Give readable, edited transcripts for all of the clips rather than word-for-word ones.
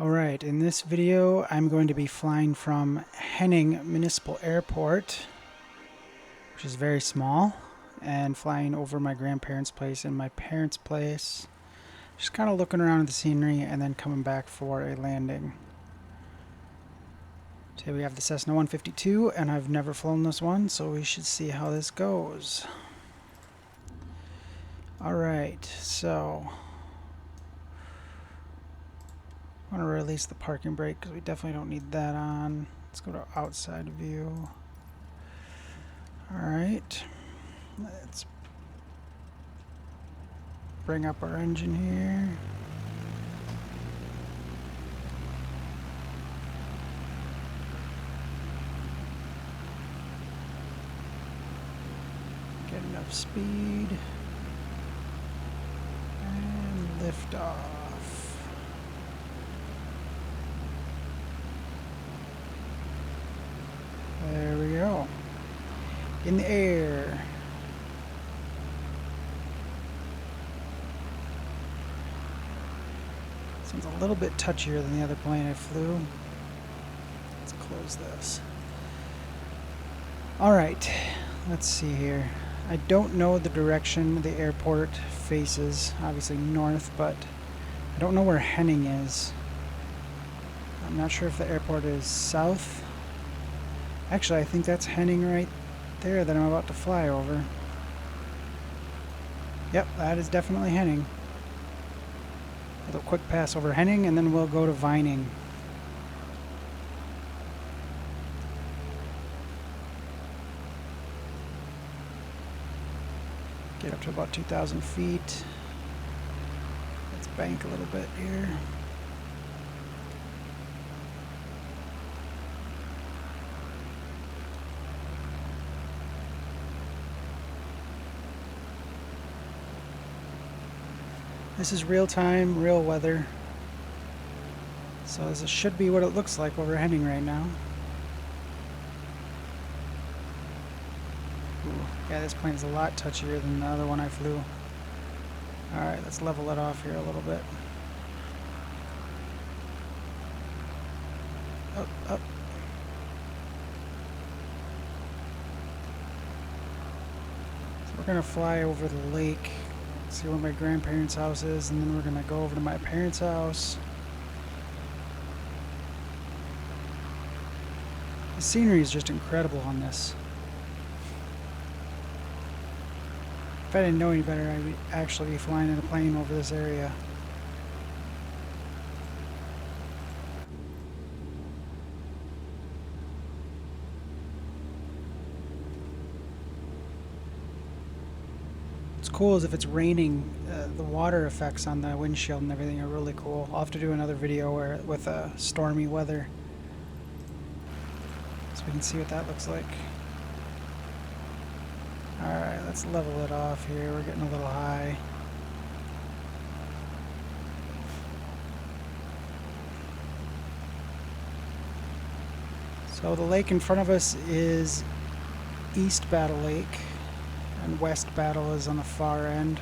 Alright, in this video I'm going to be flying from Henning Municipal Airport, which is very small, and flying over my grandparents' place and my parents' place. Just kind of looking around at the scenery and then coming back for a landing. Today we have the Cessna 152 and I've never flown this one, so we should see how this goes. Alright, so I want to release the parking brake because we definitely don't need that on. Let's go to outside view. Alright, let's bring up our engine here. Get enough speed. And lift off. There we go. In the air. This one's a little bit touchier than the other plane I flew. Let's close this. Alright, let's see here. I don't know the direction the airport faces. Obviously north, but I don't know where Henning is. I'm not sure if the airport is south. Actually, I think that's Henning right there that I'm about to fly over. Yep, that is definitely Henning. A quick pass over Henning, and then we'll go to Vining. Get up to about 2,000 feet. Let's bank a little bit here. This is real time, real weather. So this should be what it looks like over Henning right now. Ooh, yeah, this plane's a lot touchier than the other one I flew. Alright, let's level it off here a little bit. Up, up. So we're gonna fly over the lake. See where my grandparents' house is, and then we're gonna go over to my parents' house. The scenery is just incredible on this. If I didn't know any better, I would actually be flying in a plane over this area. What's cool is if it's raining, the water effects on the windshield and everything are really cool. I'll have to do another video with stormy weather, so we can see what that looks like. Alright, let's level it off here. We're getting a little high. So the lake in front of us is East Battle Lake, and West Battle is on the far end.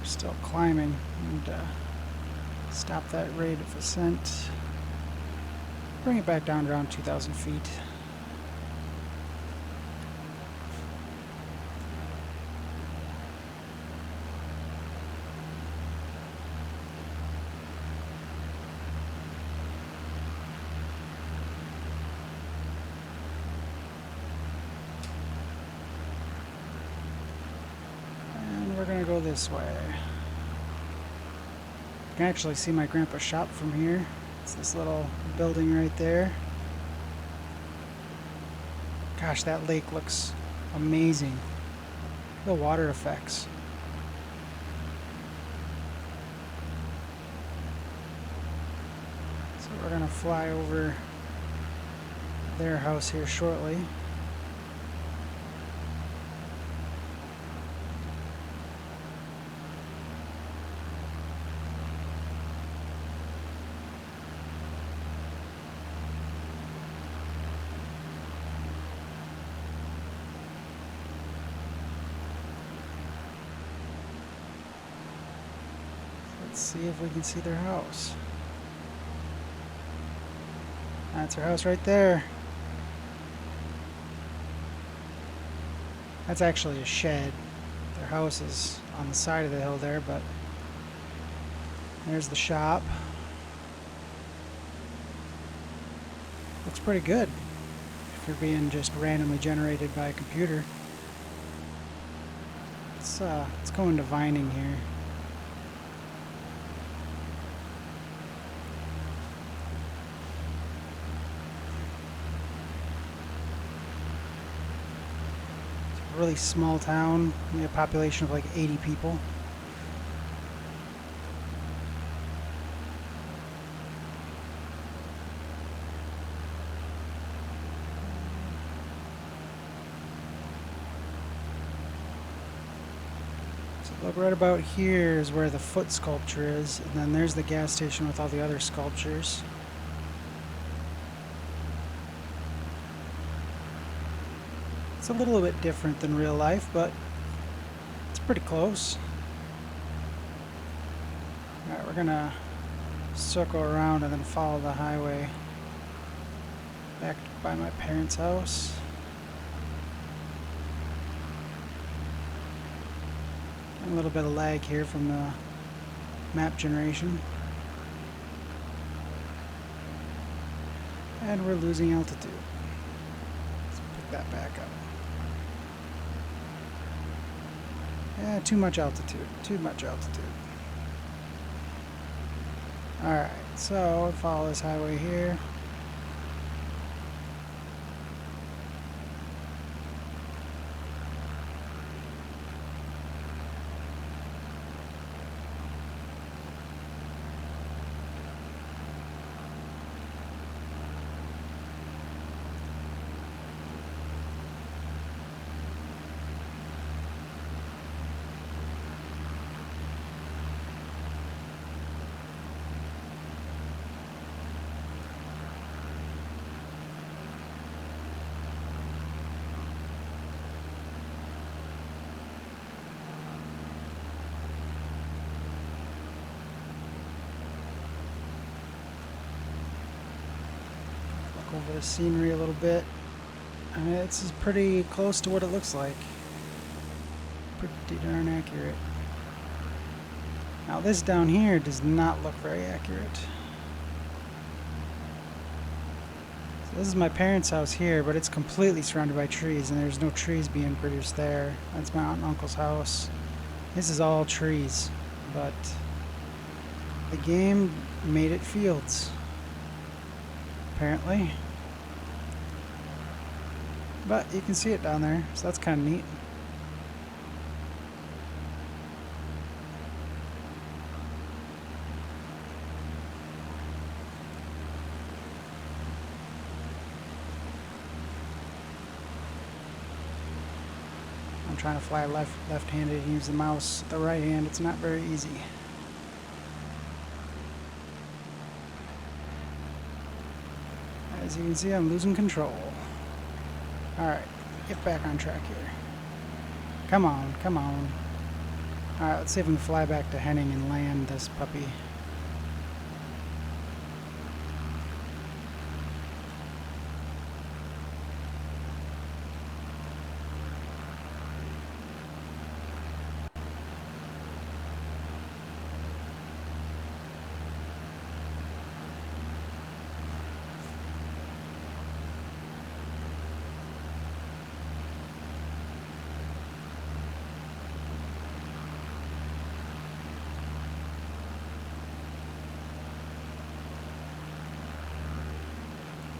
We're still climbing, and stop that rate of ascent. Bring it back down to around 2,000 feet. And we're gonna go this way. You can actually see my grandpa's shop from here. It's this little building right there. Gosh, that lake looks amazing. The water effects. So we're gonna fly over their house here shortly. Let's see if we can see their house. That's their house right there. That's actually a shed. Their house is on the side of the hill there, but there's the shop. Looks pretty good if you're being just randomly generated by a computer. Let's go into vining here. It's a really small town. We have a population of like 80 people. Look, right about here is where the foot sculpture is, and then there's the gas station with all the other sculptures. It's a little bit different than real life, but it's pretty close. Alright, we're gonna circle around and then follow the highway back by my parents' house. A little bit of lag here from the map generation. And we're losing altitude. Let's pick that back up. Yeah, too much altitude. Too much altitude. Alright, so follow this highway here. Over the scenery a little bit. I mean, it's pretty close to what it looks like. Pretty darn accurate. Now this down here does not look very accurate. So this is my parents' house here, but it's completely surrounded by trees, and there's no trees being produced there. That's my aunt and uncle's house. This is all trees, but the game made it fields, apparently. But you can see it down there, so that's kind of neat. I'm trying to fly left-handed and use the mouse with the right hand. It's not very easy. As you can see, I'm losing control. Alright, get back on track here. Come on, come on. Alright, let's see if we can fly back to Henning and land this puppy.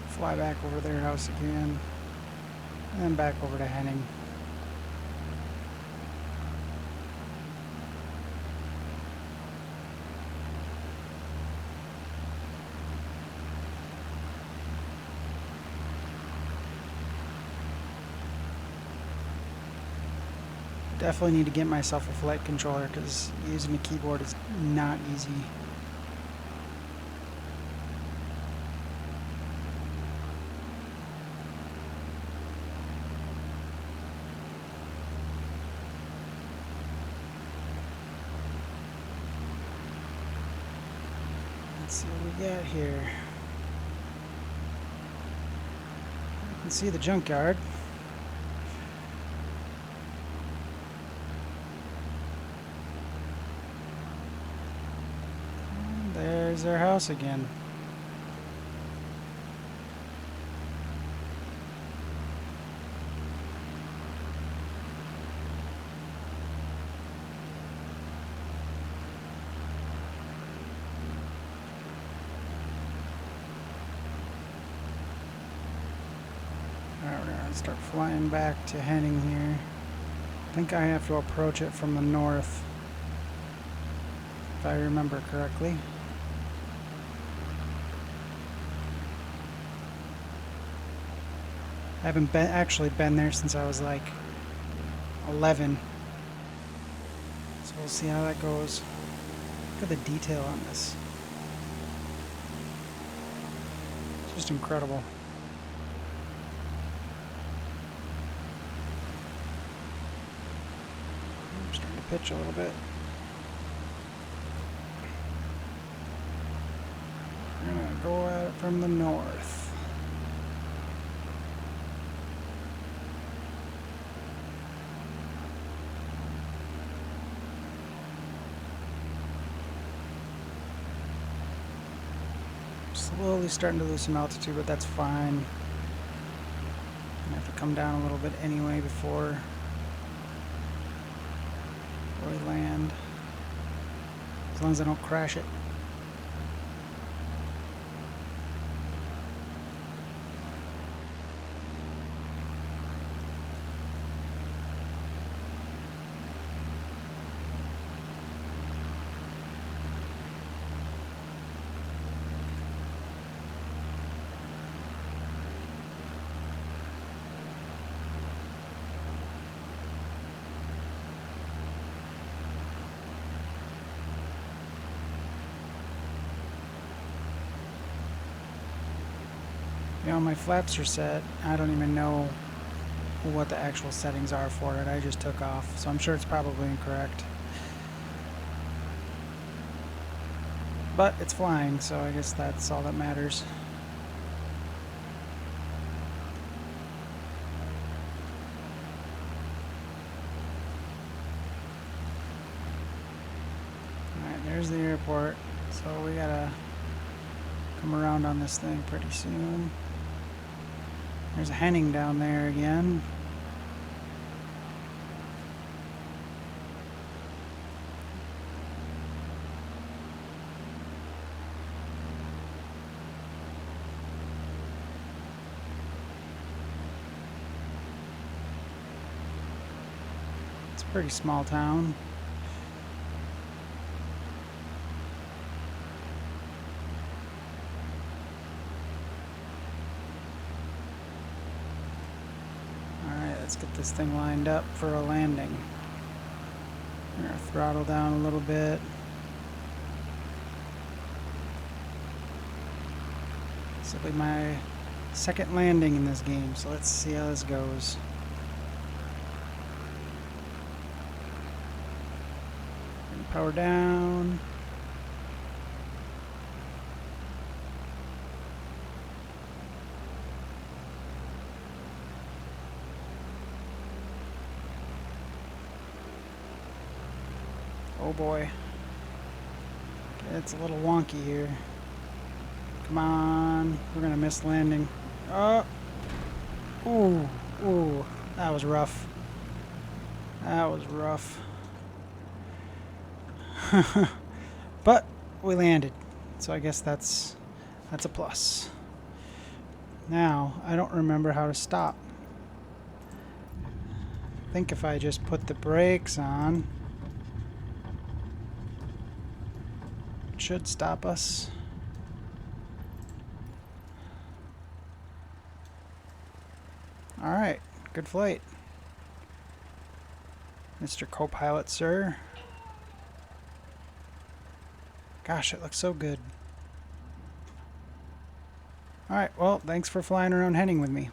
Fly back over to their house again, and then back over to Henning. Definitely need to get myself a flight controller because using a keyboard is not easy. see what we got here. You can see the junkyard. And there's their house again. Alright, we're gonna start flying back to Henning here. I think I have to approach it from the north, if I remember correctly. I haven't actually been there since I was like 11. So we'll see how that goes. Look at the detail on this. It's just incredible. I'm starting to pitch a little bit. We're gonna go at it from the north. Slowly starting to lose some altitude, but that's fine. I have to come down a little bit anyway before we land, as long as I don't crash it. You know, my flaps are set. I don't even know what the actual settings are for it. I just took off, so I'm sure it's probably incorrect. But it's flying, so I guess that's all that matters. Alright, there's the airport. So we gotta come around on this thing pretty soon. There's a Henning down there again. It's a pretty small town. Let's get this thing lined up for a landing. We're gonna throttle down a little bit. This will be my second landing in this game, so let's see how this goes. Power down. Oh boy. It's a little wonky here. Come on. We're gonna miss landing. Oh! Ooh. Ooh. That was rough. That was rough. But we landed. So I guess that's a plus. Now, I don't remember how to stop. I think if I just put the brakes on, should stop us. Alright, good flight, Mr. Co-Pilot, sir. Gosh, it looks so good. Alright, well, thanks for flying around Henning with me.